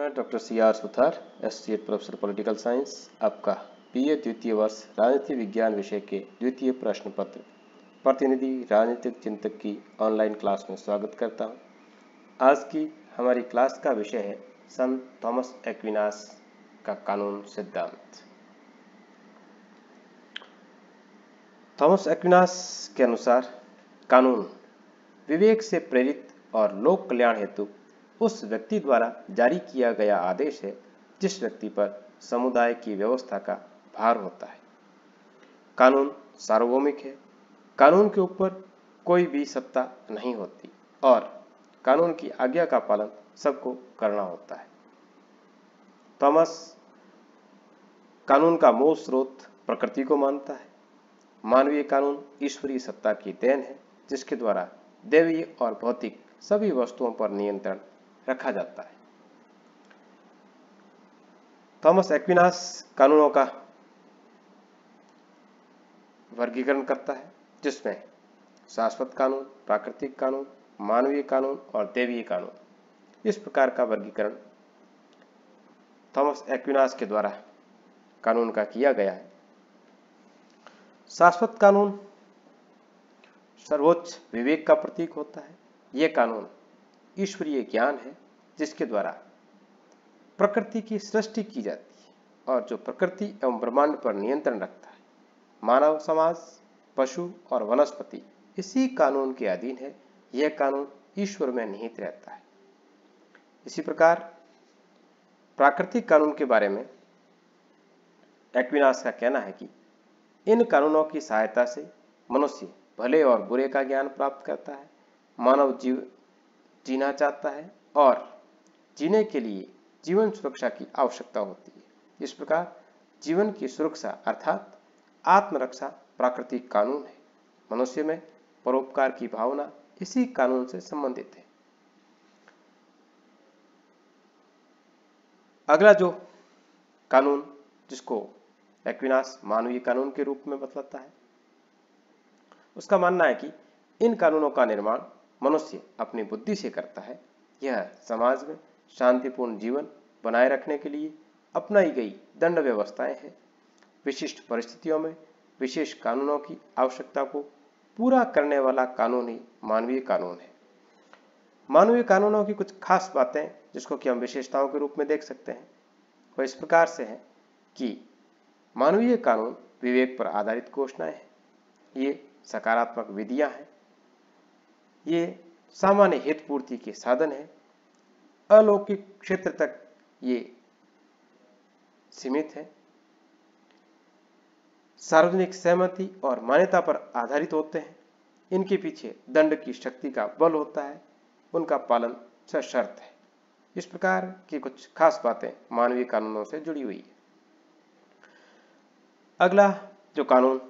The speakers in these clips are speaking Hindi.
मैं doctor CR. Suthar, associate professor political science, आपका बीए द्वितीय वर्ष राजनीति विज्ञान विषय के द्वितीय प्रश्न पत्र प्रतिनिधि राजनीतिक चिंतक की ऑनलाइन क्लास में स्वागत करता हूं। आज की हमारी क्लास का विषय है संत थॉमस एक्विनास का कानून सिद्धांत। थॉमस एक्विनास के अनुसार कानून विवेक से प्रेरित और लोक कल्याण हेतु उस व्यक्ति द्वारा जारी किया गया आदेश है जिस व्यक्ति पर समुदाय की व्यवस्था का भार होता है। कानून सार्वभौमिक है, कानून के ऊपर कोई भी सत्ता नहीं होती और कानून की आज्ञा का पालन सबको करना होता है। थॉमस कानून का मूल स्रोत प्रकृति को मानता है। मानवीय कानून ईश्वरीय सत्ता की देन है जिसके द्वारा दैवीय और भौतिक सभी वस्तुओं पर नियंत्रण रखा जाता है। थॉमस एक्विनास कानूनों का वर्गीकरण करता है जिसमें शाश्वत कानून, प्राकृतिक कानून, मानवीय कानून और दैवीय कानून, इस प्रकार का वर्गीकरण थॉमस एक्विनास के द्वारा कानून का किया गया है। शाश्वत कानून सर्वोच्च विवेक का प्रतीक होता है। यह कानून ईश्वरीय ज्ञान है जिसके द्वारा प्रकृति की सृष्टि की जाती है और जो प्रकृति एवं ब्रह्मांड पर नियंत्रण रखता है। मानव समाज, पशु और वनस्पति इसी कानून के अधीन है। यह कानून ईश्वर में निहित रहता है। इसी प्रकार प्राकृतिक कानून के बारे में एक्विनास का कहना है कि इन कानूनों की सहायता से मनुष्य भले और बुरे का ज्ञान प्राप्त करता है। मानव जीना चाहता है और जीने के लिए जीवन सुरक्षा की आवश्यकता होती है। इस प्रकार जीवन की सुरक्षा अर्थात आत्मरक्षा प्राकृतिक कानून है। मनुष्य में परोपकार की भावना इसी कानून से संबंधित है। अगला जो कानून जिसको एक्विनास मानवीय कानून के रूप में बतलाता है, उसका मानना है कि इन कानूनों का निर्माण मनुष्य अपनी बुद्धि से करता है। यह समाज में शांतिपूर्ण जीवन बनाए रखने के लिए अपनाई गई दंड व्यवस्थाएं हैं। विशिष्ट परिस्थितियों में विशेष कानूनों की आवश्यकता को पूरा करने वाला कानून ही मानवीय कानून है। मानवीय कानूनों की कुछ खास बातें जिसको कि हम विशेषताओं के रूप में देख सकते हैं, वह इस प्रकार से है कि मानवीय कानून विवेक पर आधारित घोषणाएं हैं। ये सकारात्मक विधियां हैं। ये सामान्य हित पूर्ति के साधन है। अलौकिक क्षेत्र तक ये सीमित है। सार्वजनिक सहमति और मान्यता पर आधारित होते हैं। इनके पीछे दंड की शक्ति का बल होता है। उनका पालन सशर्त है। इस प्रकार की कुछ खास बातें मानवीय कानूनों से जुड़ी हुई है। अगला जो कानून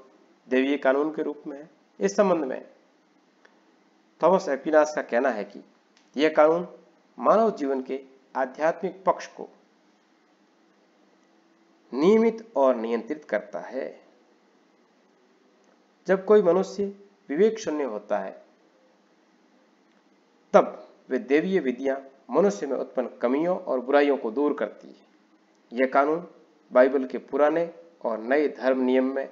दैवीय कानून के रूप में है, इस संबंध में थॉमस एक्विनास का कहना है कि यह कानून मानव जीवन के आध्यात्मिक पक्ष को नियमित और नियंत्रित करता है। जब कोई मनुष्य विवेक शून्य होता है तब वे दैवीय विधियां मनुष्य में उत्पन्न कमियों और बुराइयों को दूर करती है। यह कानून बाइबल के पुराने और नए धर्म नियम में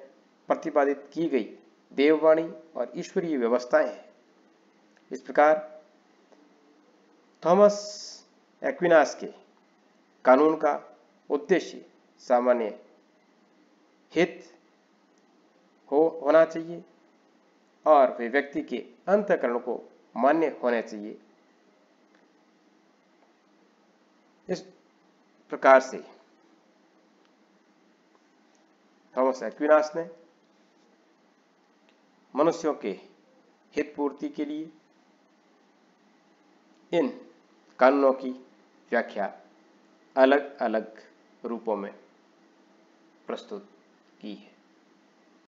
प्रतिपादित की गई देववाणी और ईश्वरीय व्यवस्थाएं हैं। इस प्रकार थॉमस एक्विनास के कानून का उद्देश्य सामान्य हित होना चाहिए और वे व्यक्ति के अंतःकरण को मान्य होने चाहिए। इस प्रकार से थॉमस एक्विनास ने मनुष्यों के हित पूर्ति के लिए इन कानूनों की व्याख्या अलग अलग रूपों में प्रस्तुत की है।